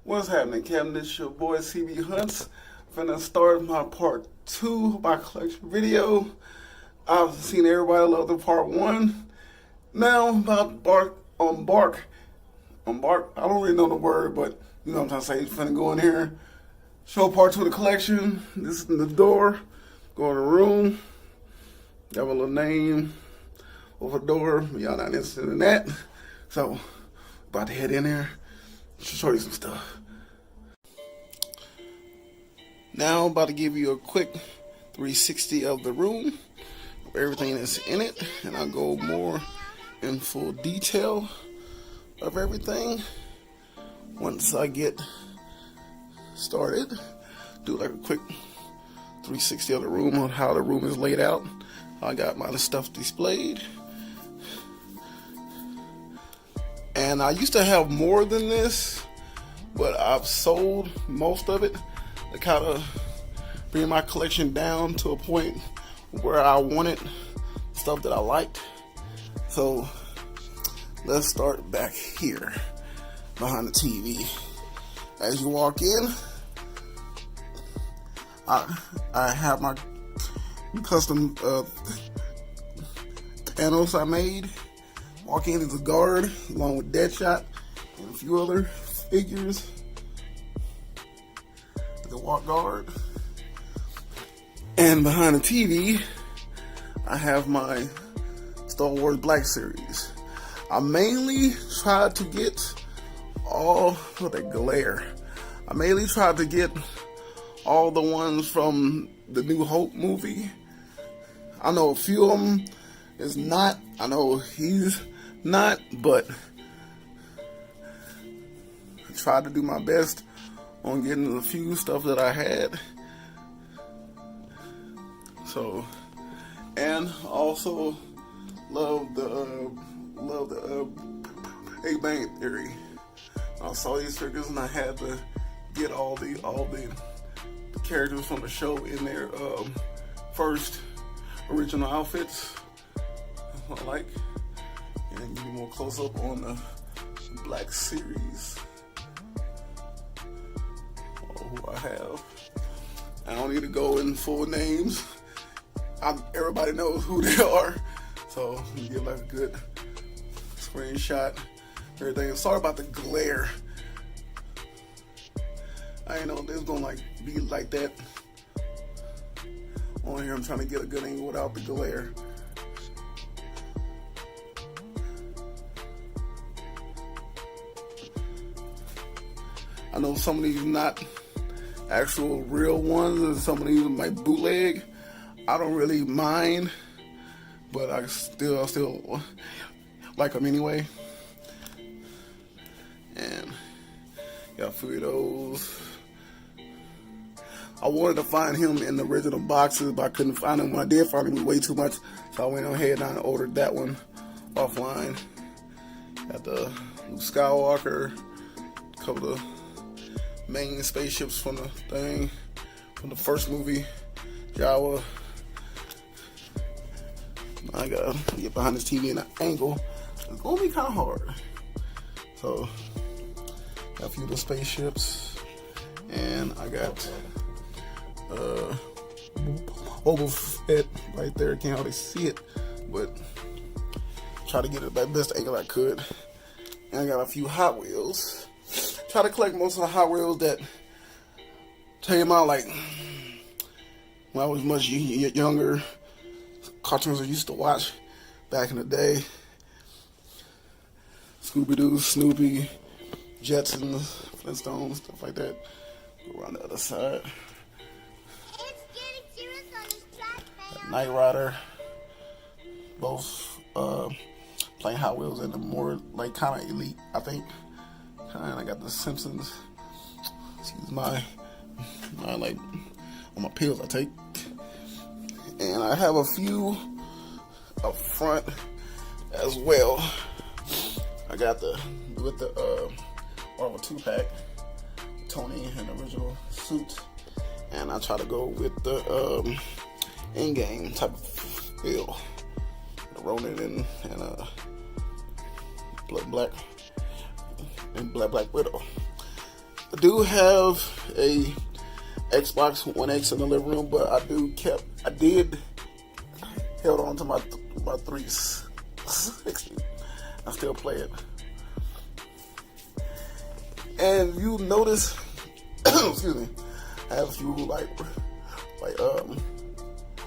What's happening, Kevin? It's your boy CB Hunts. Finna start my part 2 of my collection video. I've seen everybody love the part 1. Now I'm about to embark. I don't really know the word, but you know what I'm trying to say. Finna go in here, show part 2 of the collection. This is the door. Go in the room. Have a little name over the door. Y'all not interested in that. So, about to head in there. Show you some stuff. Now I'm about to give you a quick 360 of the room, everything that's in it, and I'll go more in full detail of everything once I get started. Do like a quick 360 of the room on how the room is laid out. I got my stuff displayed. And I used to have more than this, but I've sold most of it to kind of bring my collection down to a point where I wanted stuff that I liked. So let's start back here behind the TV. As you walk in, I have my custom panels I made. Walk in as a guard, along with Deadshot and a few other figures. The walk guard. And behind the TV, I have my Star Wars Black Series. I mainly tried to get all of the glare. I mainly tried to get all the ones from the New Hope movie. I know a few of them is not. I know he's not, but I tried to do my best on getting the few stuff that I had. So, and also love the Big Bang Theory. I saw these figures and I had to get all the characters from the show in their first original outfits. I like. And give you more close up on the Black Series. Who I have. I don't need to go in full names. Everybody knows who they are. So you get like a good screenshot. Everything. Sorry about the glare. I ain't know this gonna be like that. On here I'm trying to get a good angle without the glare. I know some of these not actual real ones, and some of these might bootleg. I don't really mind, but I still like them anyway. And got a few of those. I wanted to find him in the original boxes, but I couldn't find him. When I did find him, it was way too much, so I went ahead and ordered that one offline. Got the Luke Skywalker, a couple of main spaceships from the thing, from the first movie, Jawa. I gotta get behind this TV in an angle. It's gonna be kind of hard. So, got a few of the spaceships, and I got Boba Fett right there. Can't hardly see it, but try to get it the best angle I could. And I got a few Hot Wheels. Try to collect most of the Hot Wheels that came out like when I was much younger. Cartoons I used to watch back in the day. Scooby-Doo, Snoopy, Jetsons, Flintstones, stuff like that. Go around the other side. Knight Rider. Both playing Hot Wheels and the more like kind of elite, I think. And I got the Simpsons. Excuse my like on my pills I take. And I have a few up front as well. I got with the Marvel 2-pack, Tony in the original suit, and I try to go with the Endgame type of feel, the Ronin and Black Widow. I do have a Xbox One X in the living room, but I did held on to my 360. I still play it. And you notice, excuse me, I have a few like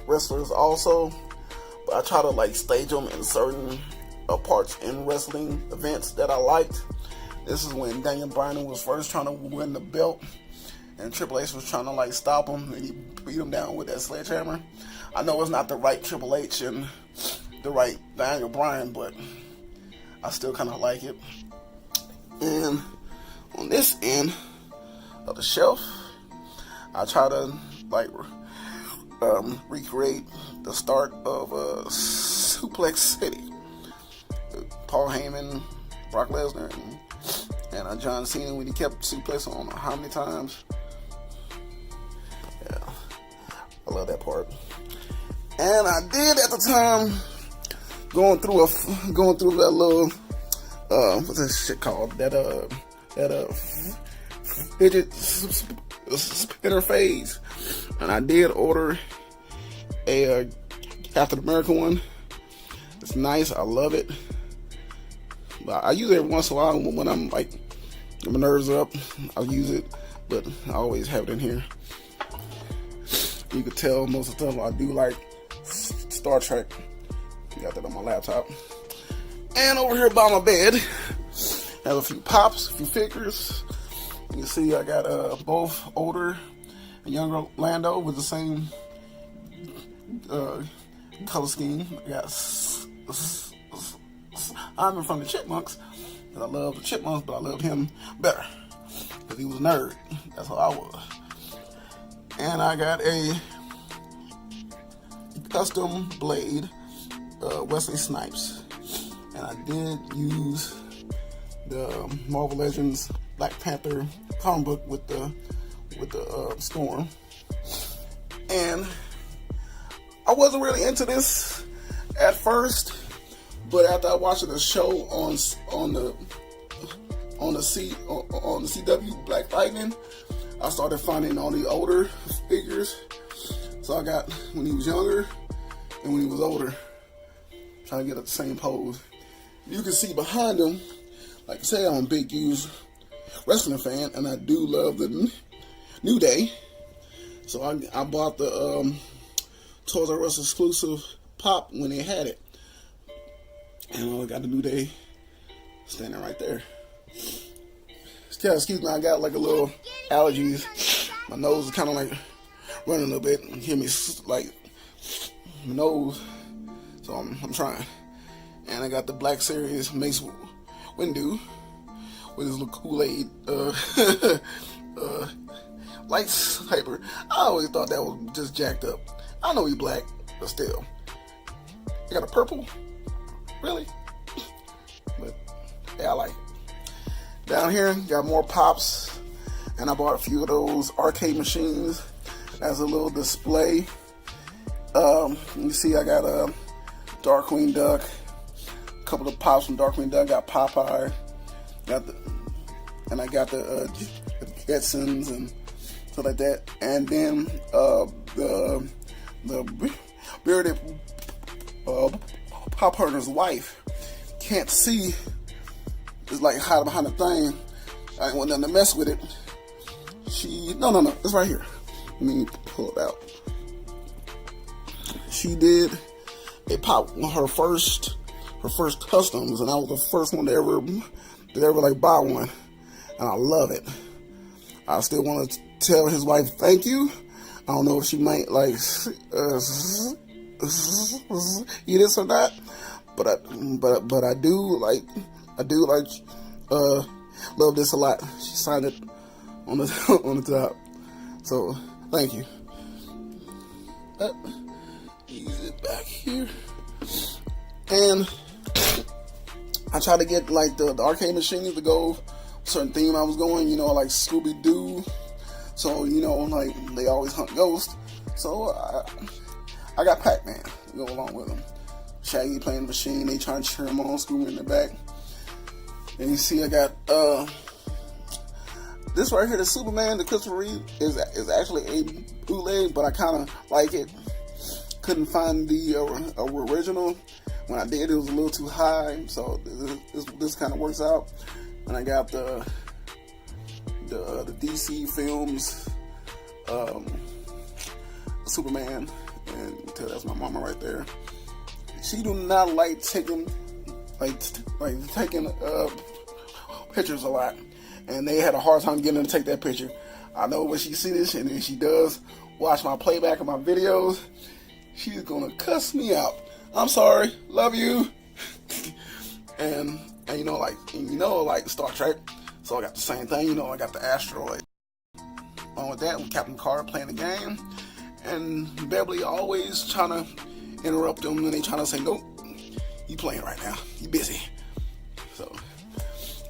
wrestlers also, but I try to like stage them in certain parts in wrestling events that I liked. This is when Daniel Bryan was first trying to win the belt, and Triple H was trying to like stop him, and he beat him down with that sledgehammer. I know it's not the right Triple H and the right Daniel Bryan, but I still kind of like it. And on this end of the shelf, I try to like recreate the start of Suplex City. Paul Heyman, Brock Lesnar, and John Cena when he kept suplexing on how many times. Yeah, I love that part. And I did at the time going through that little what's that shit called? That fidget spinner phase. And I did order a Captain America one. It's nice. I love it. But I use it every once in a while when I'm like, my nerves are up. I'll use it, but I always have it in here. You can tell most of the time I do like Star Trek. Got that on my laptop. And over here by my bed, I have a few pops, a few figures. You can see I got both older and younger Lando with the same color scheme. I got Simon from the Chipmunks, and I love the Chipmunks, but I love him better because he was a nerd. That's how I was. And I got a custom blade, Wesley Snipes, and I did use the Marvel Legends Black Panther comic book with the Storm. And I wasn't really into this at first, but after I watched the show on the CW Black Lightning, I started finding all the older figures. So I got when he was younger and when he was older, trying to get at the same pose. You can see behind him, like I say, I'm a big huge wrestling fan, and I do love the New Day. So I bought the Toys R Us exclusive pop when they had it. And I got the New Day standing right there. Excuse me, I got like a little allergies. My nose is kind of like running a little bit. You hear me like my nose. So I'm trying. And I got the Black Series Mace Windu with his little Kool-Aid lightsaber. I always thought that was just jacked up. I know he's black, but still. I got a purple? Really? But yeah, I like it. Down here, got more pops, and I bought a few of those arcade machines as a little display. You see, I got a Darkwing Duck, a couple of pops from Darkwing Duck. Got Popeye, and I got the Jetsons and stuff like that. And then the bearded Pop Herder's wife can't see. It's like hiding behind the thing. I didn't want nothing to mess with it. No, it's right here. Let me pull it out. She did a pop her first customs, and I was the first one to ever like buy one, and I love it. I still want to tell his wife thank you. I don't know if she might like eat this or not, but I do like love this a lot. She signed it on the top, so thank you. Ease it back here, and I try to get like the arcade machines to go certain theme I was going, like Scooby-Doo. So, like they always hunt ghosts. So I got Pac-Man to go along with them. Shaggy playing the machine, they trying to cheer him on, Scooby in the back. And you see I got This right here, the Superman, the Christopher Reeve, is actually a bootleg, but I kind of like it. Couldn't find the original. When I did, it was a little too high, so this kind of works out. And I got the DC Films Superman, and you can tell that's my mama right there. She do not like taking pictures a lot, and they had a hard time getting her to take that picture. I know when she sees this, and if she does watch my playback of my videos, she's gonna cuss me out. I'm sorry, love you. and like Star Trek, so I got the same thing. I got the asteroid. Along with that, with Captain Carter playing the game, and Beverly always trying to interrupt them, and they trying to say, "Nope, you playing right now, you busy." So,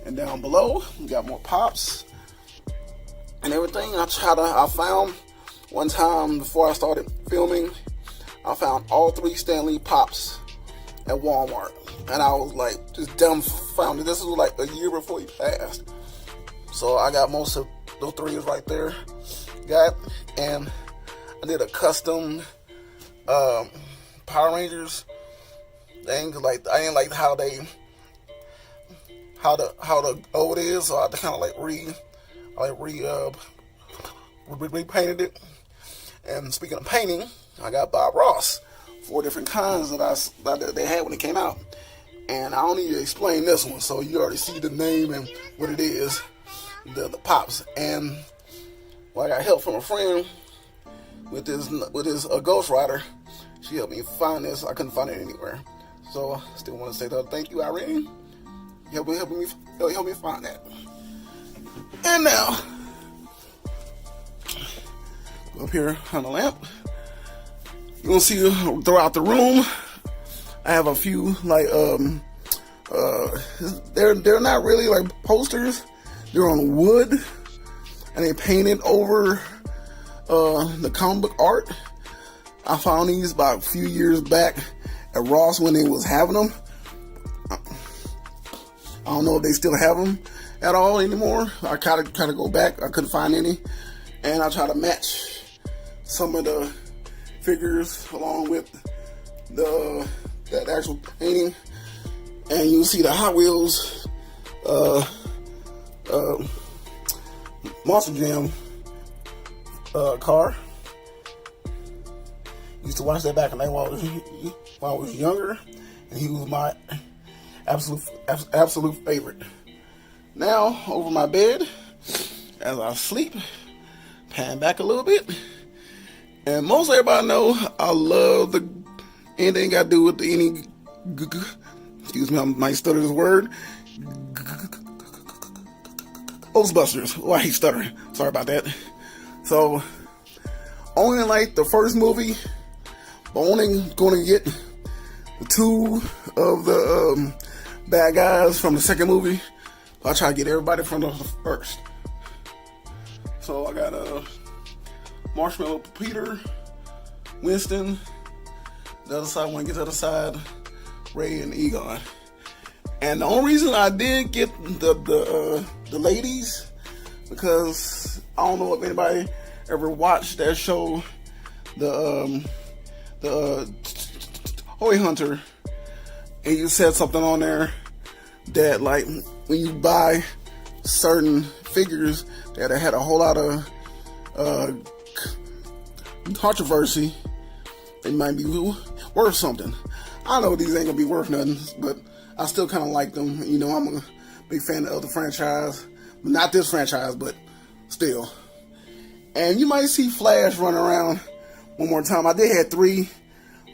and down below, we got more pops and everything. I found one time before I started filming, I found all 3 Stan Lee pops at Walmart, and I was like just dumbfounded. This was like a year before he passed, so I got most of those 3 right there. And I did a custom Power Rangers thing. Like I didn't like how the old is, so I kind of repainted it. And speaking of painting, I got Bob Ross, 4 different kinds that they had when it came out. And I don't need to explain this one, so you already see the name and what it is, the pops. And I got help from a friend with this Ghost Rider. She helped me find this. I couldn't find it anywhere, so I still want to say thank you, Irene. You helped me find that. And now, go up here on the lamp. You gonna see throughout the room, I have a few they're not really like posters. They're on wood, and they painted over the comic book art. I found these about a few years back at Ross when they was having them. I don't know if they still have them at all anymore. I kind of go back. I couldn't find any, and I try to match some of the figures along with that actual painting. And you'll see the Hot Wheels Monster Jam car. Used to watch that back in the day while I was younger, and he was my absolute favorite. Now, over my bed, as I sleep, pan back a little bit, and most everybody know I love anything got to do with excuse me, I might stutter this word, Ghostbusters. Why he stuttering? Sorry about that. So, only like the first movie, but only going to get 2 of the bad guys from the second movie. I try to get everybody from the first. So I got Marshmallow Peter, Winston. The other side, when I get to the other side, Ray and Egon. And the only reason I did get the ladies, because I don't know if anybody ever watched that show, the Toy Hunter, and you said something on there that like when you buy certain figures that had a whole lot of controversy, they might be worth something. I know these ain't gonna be worth nothing, but I still kind of like them. I'm a big fan of the franchise, not this franchise, but still. And you might see Flash running around one more time. I did have 3.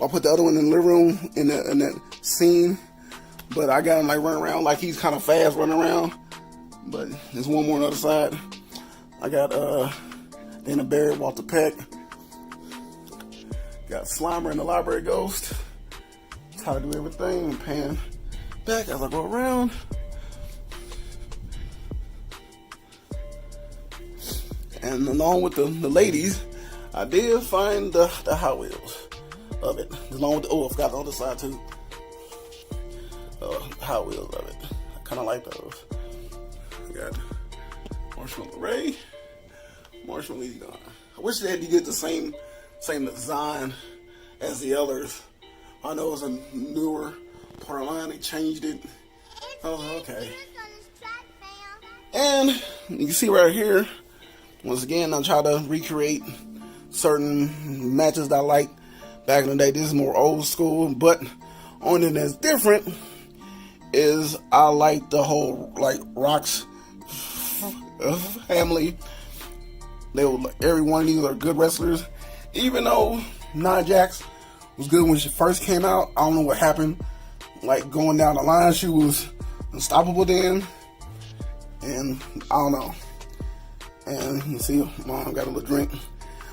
I put the other one in the living room in that scene, but I got him like running around like he's kind of fast running around. But there's one more on the other side. I got Dana Barrett, Walter Peck. Got Slimer and the Library Ghost. That's how I do everything. And pan back as I go around. And along with the ladies, I did find the Hot Wheels of it. Along with I forgot the other side too. Hot Wheels of it. I kind of like those. I got Marshmallow Ray. Marshmallow Lady Gone. I wish they had to get the same design as the others. I know it's a newer part of line. They changed it. I was like, okay. And you can see right here, once again, I try to recreate certain matches that I like back in the day. This is more old school, but only thing that's different is I like the whole like Rock's family. Every one of these are good wrestlers. Even though Nia Jax was good when she first came out, I don't know what happened. Like going down the line, she was unstoppable then, and I don't know. And you see, Mom got a little drink.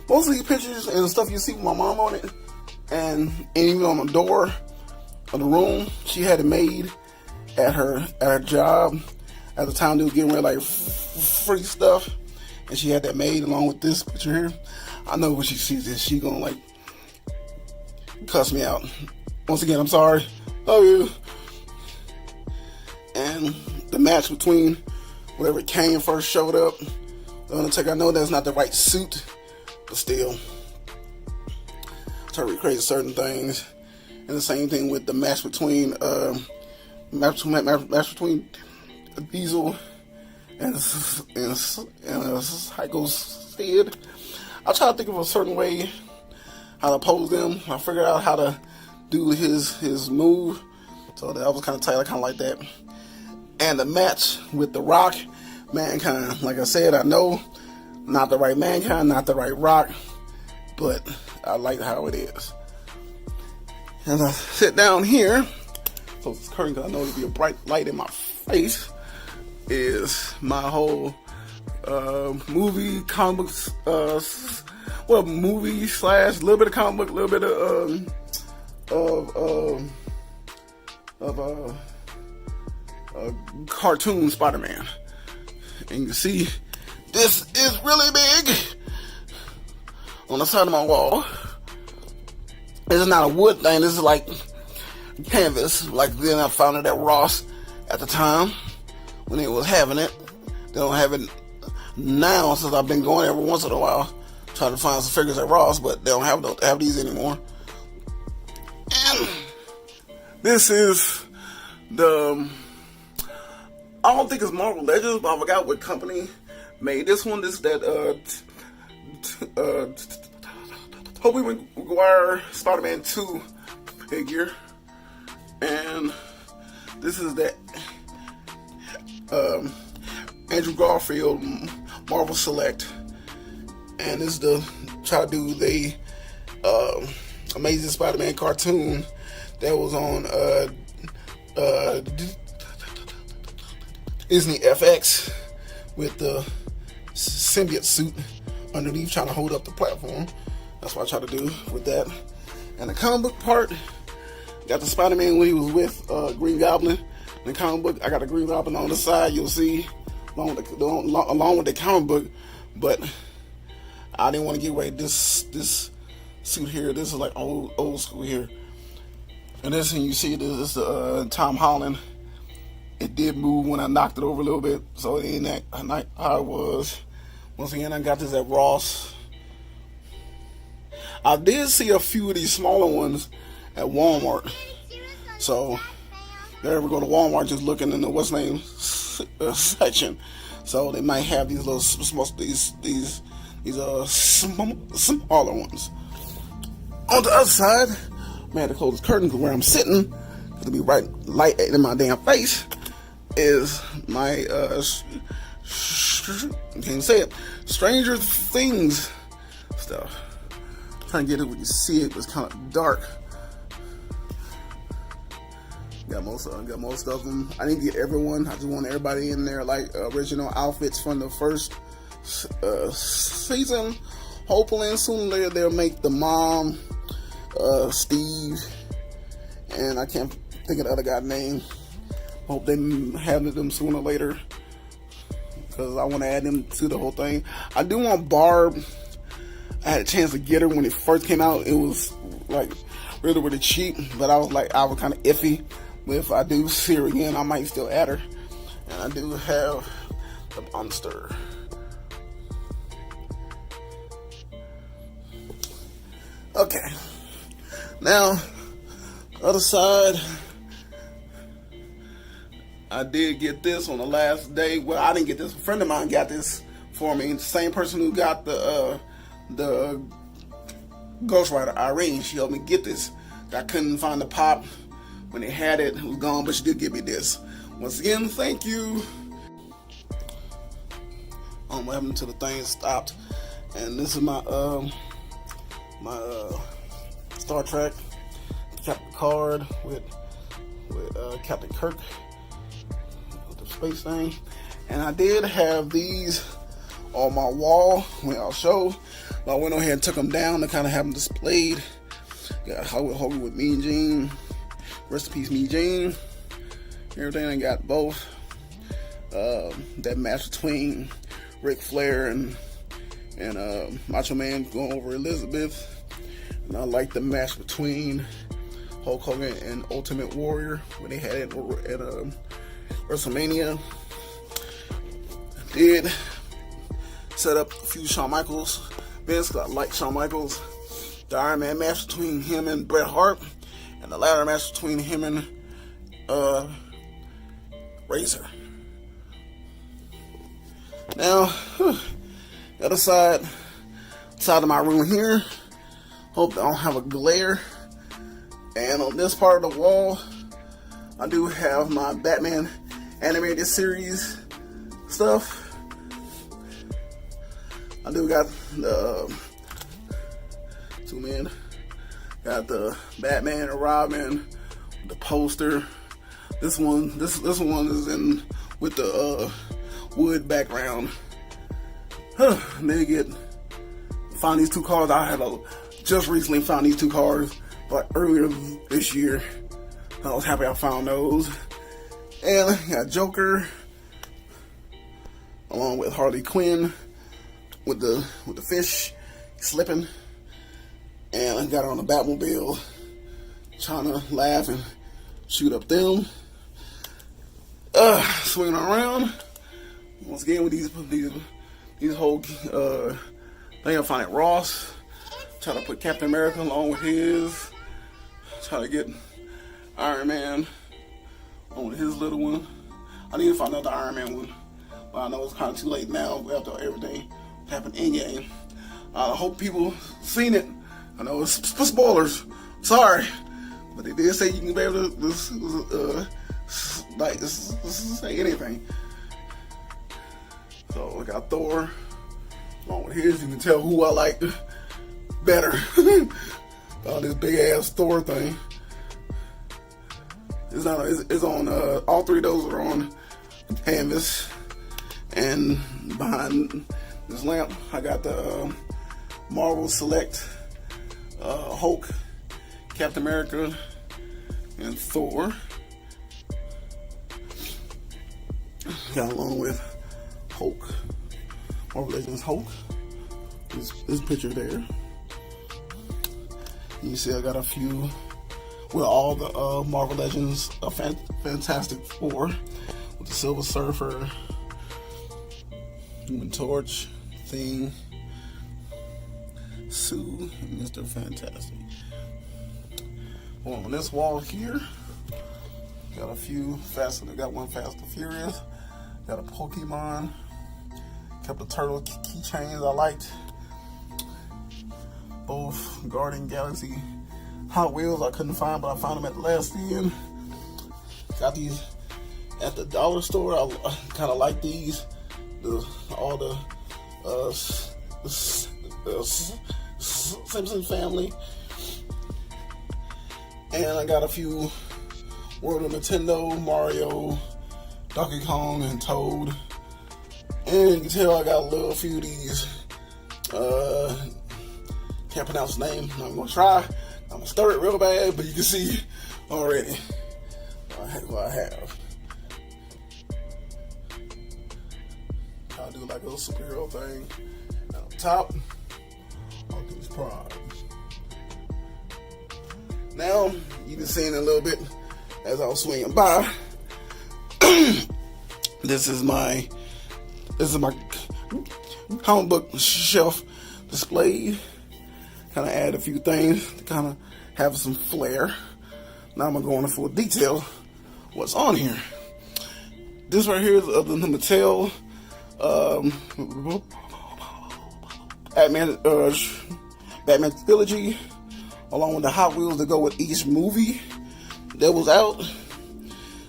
Most of these pictures and stuff you see with my mom on it, and even on the door of the room, she had it made at her job. At the time, they was getting rid of like free stuff, and she had that made along with this picture here. I know when she sees this, she gonna like cuss me out. Once again, I'm sorry. Love you. And the match between whenever Kane first showed up, The Undertaker, I know that's not the right suit, but still, try to recreate certain things. And the same thing with the match between Diesel and Psycho Sid. I try to think of a certain way how to pose them. I figured out how to do his move, so that was kind of tight. I kind of like that. And the match with The Rock, Mankind. Like I said, I know not the right Mankind, not the right Rock, but I like how it is. As I sit down here, so it's curtain because I know it'll be a bright light in my face, is my whole movie, comic books, movie / little bit of comic book, little bit of cartoon Spider-Man. And you can see this is really big on the side of my wall. This is not a wood thing, this is like canvas. Like then I found it at Ross at the time when they was having it. They don't have it now since I've been going every once in a while trying to find some figures at Ross, but they don't have these anymore. And this is the, I don't think it's Marvel Legends, but I forgot what company made this one. This is that Tobey Maguire Spider-Man 2 figure, and this is that Andrew Garfield Marvel Select, and this is the try to do the Amazing Spider-Man cartoon that was on Disney FX with the symbiote suit underneath trying to hold up the platform. That's what I try to do with that. And the comic book part, got the Spider-Man when he was with Green Goblin. In the comic book, I got the Green Goblin on the side, you'll see, along with the comic book. But I didn't want to give away this suit here. This is like old school here. And this, and you see, this is Tom Holland. It did move when I knocked it over a little bit, so it ain't that how it was. Once again, I got this at Ross. I did see a few of these smaller ones at Walmart. So, if you ever go to Walmart, just looking in the what's name section. So they might have these little these smaller ones. On the other side, I had to close the curtain because where I'm sitting, it'll be right light in my damn face, is my can't say it, Stranger Things stuff. I'm trying to get it where you see it, but it's kind of dark. Got most of them. I didn't get everyone. I just want everybody in there like original outfits from the first season. Hopefully sooner or later they'll make the mom, Steve, and I can't think of the other guy's name. Hope they have them sooner or later, because I want to add them to the whole thing. I do want Barb. I had a chance to get her when it first came out. It was like really cheap, but I was kind of iffy. But if I do see her again, I might still add her. And I do have the monster. Now, other side, I did get this on the last day. Well, I didn't get this. A friend of mine got this for me. The same person who got the Ghost Rider, Irene. She helped me get this. I couldn't find the pop when they had it. It was gone, but she did give me this. Once again, thank you. What happened to the thing stopped? And this is my Star Trek Captain card with Captain Kirk with the space thing. And I did have these on my wall when I'll show. I went ahead and took them down to kind of have them displayed. Got Hollywood Hogan with Mean Gene. Rest in peace, Mean Gene. Everything. I got both. That match between Ric Flair and Macho Man going over Elizabeth. And I like the match between Hulk Hogan and Ultimate Warrior when they had it at WrestleMania. I did set up a few Shawn Michaels bits because I like Shawn Michaels. The Iron Man match between him and Bret Hart, and the ladder match between him and Razor. Now, the other side of my room here. Hope I don't have a glare. And on this part of the wall, I do have my Batman animated series stuff. I do got the zoom in. Got the Batman and Robin, the poster. This one is in with the wood background. Found these two cards. I had just recently found these two cards, like earlier this year. I was happy I found those. And I got Joker, along with Harley Quinn, with the fish slipping. And I got her on the Batmobile, trying to laugh and shoot up them. Swinging around. Once again with these whole thing I found at Ross. Trying to put Captain America along with his. Trying to get Iron Man on with his little one. I need to find another Iron Man one. But I know it's kind of too late now after everything happened in game. I hope people seen it. I know it's spoilers. Sorry. But they did say you can be able to say anything. So I got Thor along with his. You can tell who I like better. This big ass Thor thing. It's on all three of those are on canvas. And behind this lamp I got the Marvel Select Hulk, Captain America, and Thor. Got along with Hulk, Marvel Legends Hulk. This picture there. You see I got a few with all the Marvel Legends Fantastic Four with the Silver Surfer, Human Torch, Thing, Sue, and Mr. Fantastic. On this wall here, got a few got one Fast and Furious, got a Pokemon, couple of turtle keychains I liked, both Guardian Galaxy Hot Wheels I couldn't find, but I found them at the last end. Got these at the dollar store. I kind of like these. All the Simpson family. And I got a few World of Nintendo, Mario, Donkey Kong, and Toad. And you can tell I got a little few of these. Can't pronounce the name. I'm gonna try. I'm gonna stir it real bad, but you can see already what I have. I'll do like a little superhero thing. And on top, all these prizes. Now, you can see it a little bit as I was swinging by. This is my comic book shelf displayed. kind of add a few things to kind of have some flair. Now I'm gonna go into full detail what's on here. This right here is the Mattel Batman trilogy, along with the Hot Wheels that go with each movie that was out.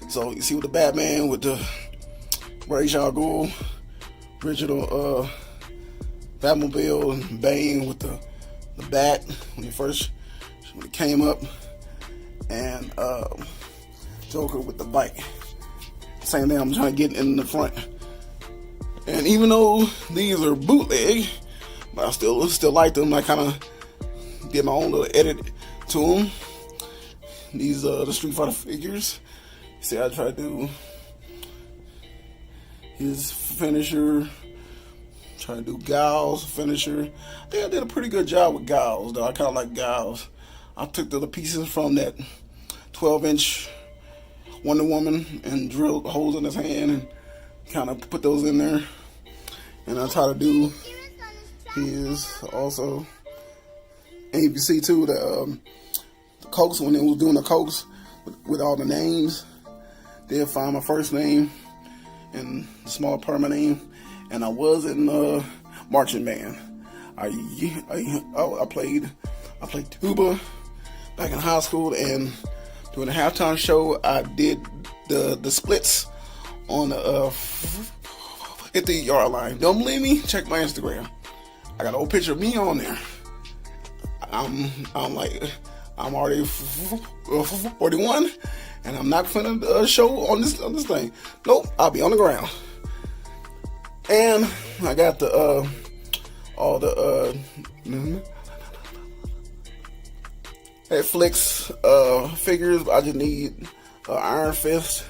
So you see with the Batman with the Ra's al Ghul, original Batmobile, and Bane with the bat when it came up, and Joker with the bike. Same thing, I'm trying to get in the front. And even though these are bootleg, but I still like them. I kind of did my own little edit to them. These the Street Fighter figures. See, I tried to do his finisher. Trying to do Guile's finisher. I think I did a pretty good job with Guile's, though. I kind of like Guile's. I took the pieces from that 12-inch Wonder Woman and drilled holes in his hand and kind of put those in there. And I try to do his also. And you can see too the Cokes, when they was doing the Cokes with all the names, they'll find my first name and the small part of my name. And I was in marching band. I played tuba back in high school, and during the halftime show, I did the splits on the 50-yard line. Don't believe me? Check my Instagram. I got an old picture of me on there. I'm already 41, and I'm not finna show on this thing. Nope, I'll be on the ground. And I got all the Netflix figures. I just need Iron Fist.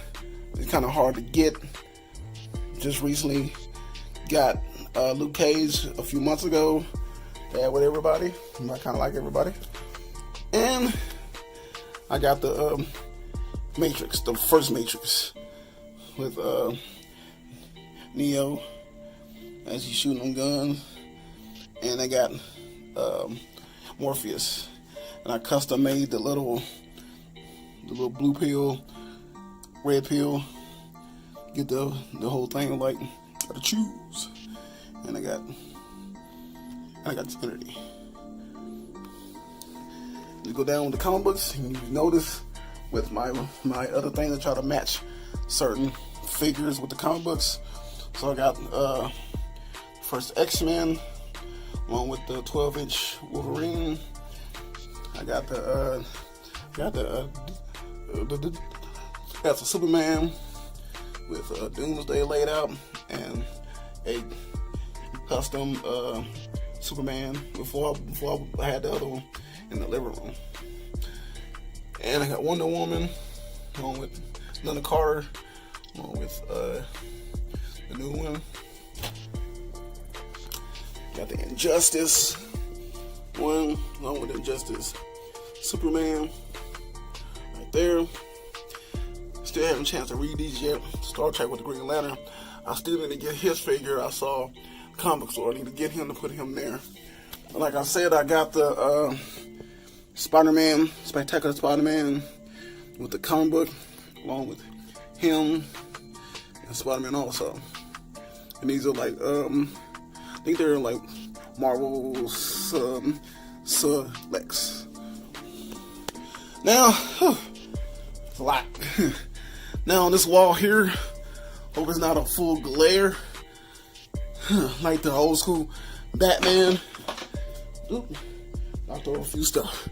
It's kind of hard to get. Just recently got Luke Cage a few months ago. With everybody. I kind of like everybody. And I got the Matrix, the first Matrix, with Neo as he's shooting them guns. And I got Morpheus. And I custom made the little blue pill, red pill. Get the whole thing, like, gotta choose. And I got Trinity. You go down with the comic books, and you notice with my other things, I try to match certain figures with the comic books. So I got first X-Men, along with the 12-inch Wolverine. I got the Superman with Doomsday laid out, and a custom Superman before I had the other one in the living room. And I got Wonder Woman along with Linda Carter, along with the new one. Got the Injustice one along with Injustice Superman right there. Still haven't a chance to read these yet. Star Trek with the Green Lantern. I still need to get his figure. I saw comic store. I need to get him to put him there. But like I said, I got the Spider-Man, Spectacular Spider-Man with the comic book, along with him and Spider-Man also. And these are like, I think they're like Marvel Selects. Now, it's a lot. Now on this wall here, hope it's not a full glare. Like the old school Batman. Oop, I'll throw a few stuff.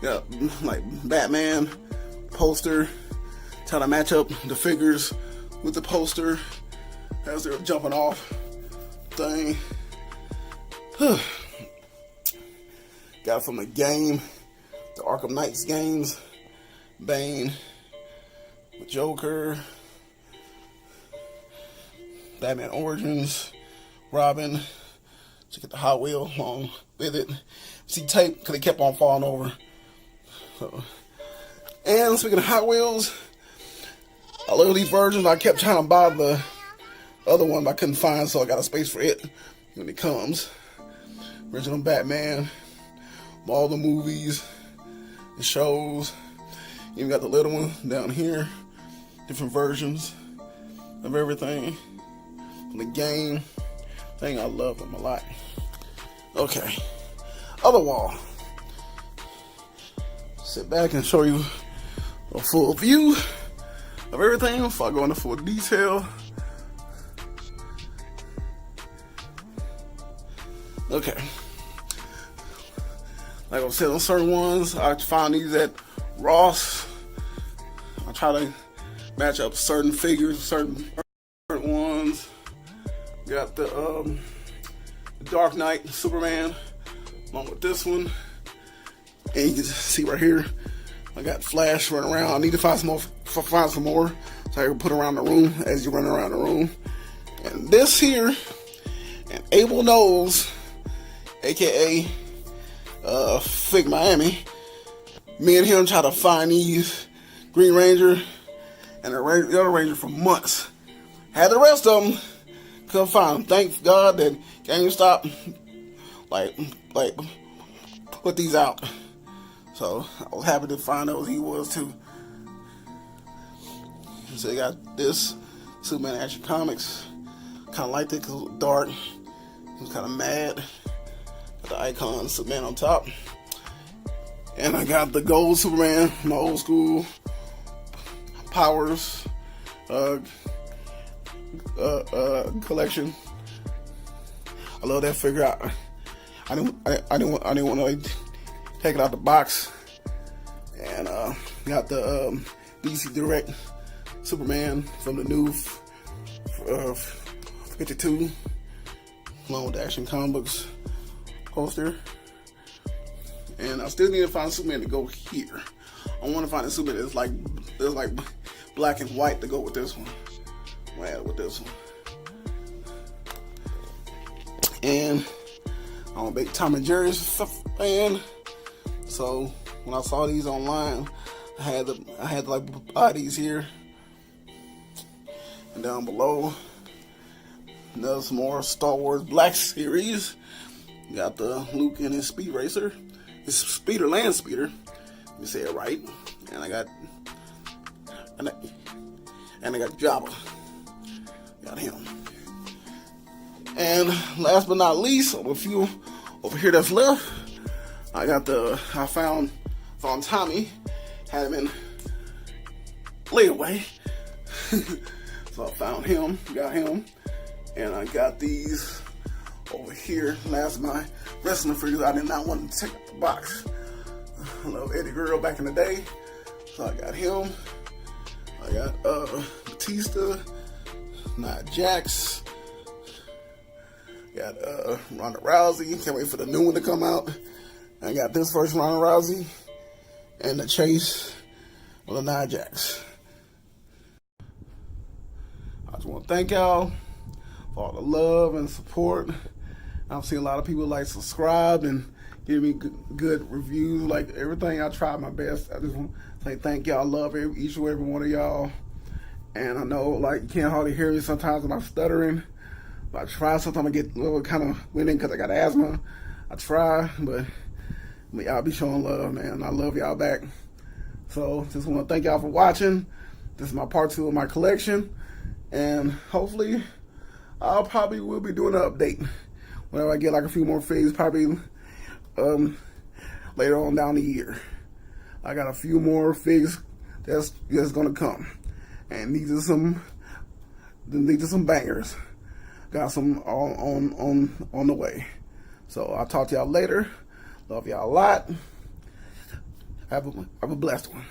Yeah, like Batman poster. Try to match up the figures with the poster as they're jumping off thing. Got from the game, the Arkham Knights games. Bane with Joker. Batman Origins, Robin. Check out the Hot Wheel along with it. See tape because it kept on falling over. So. And speaking of Hot Wheels, I love these versions. I kept trying to buy the other one, but I couldn't find, so I got a space for it when it comes. original Batman, all the movies, the shows. Even got the little one down here, different versions of everything. From the game, thing I love them a lot. Okay, other wall. Sit back and show you a full view of everything before I go into full detail. Okay. Like I said, on certain ones, I found these at Ross. I try to match up certain figures, certain ones. Got the Dark Knight Superman, along with this one. And you can see right here, I got Flash running around. I need to find some more, so I can put around the room as you run around the room. And this here, and Abel Knows, aka Fig Miami, me and him try to find these Green Ranger and the other Ranger for months. Had the rest of them, couldn't find them. Thank God that GameStop like put these out. So I was happy to find those. He was too. So they got this Superman Action Comics. Kind of liked it because it was dark. He was kind of mad. Got the icon Superman on top. And I got the gold Superman, my old school Powers collection. I love that figure. I didn't want to take it out the box. And got the DC Direct Superman from the new 52, along with the Action Comics poster. And I still need to find Superman to go here. I want to find a Superman that's like black and white to go with this one. I'm gonna add it with this one. And I'm a big Tom and Jerry's fan, so when I saw these online, I had to like buy these here. And down below, there's some more Star Wars Black Series. Got the Luke and his Speed Racer, his Speeder, Land Speeder. Let me say it right. And I got Jabba. Got him. And last but not least, a few over here that's left, I found Tommy, had him in layaway. So I found him, got him, and I got these over here. Last my wrestling figures, I did not want to take out the box. I love Eddie Guerrero back in the day, so I got him. I got Batista, Nia Jax. Got Ronda Rousey. Can't wait for the new one to come out. I got this first Ronda Rousey and the chase with the Nia Jax. I just want to thank y'all for all the love and support. I've seen a lot of people like subscribe and give me good reviews. Like everything, I tried my best. I just want to say thank y'all. I love each and every one of y'all. And I know like you can't hardly hear me sometimes when I'm stuttering. But I try. Sometimes I get a little kind of winded because I got asthma. I try, but y'all be showing love, man. I love y'all back. So just want to thank y'all for watching. This is my part 2 of my collection. And hopefully, I'll probably will be doing an update whenever I get like a few more figs, probably later on down the year. I got a few more figs that's gonna come, and these are some bangers. Got some on the way. So I'll talk to y'all later. Love y'all a lot. Have a blessed one.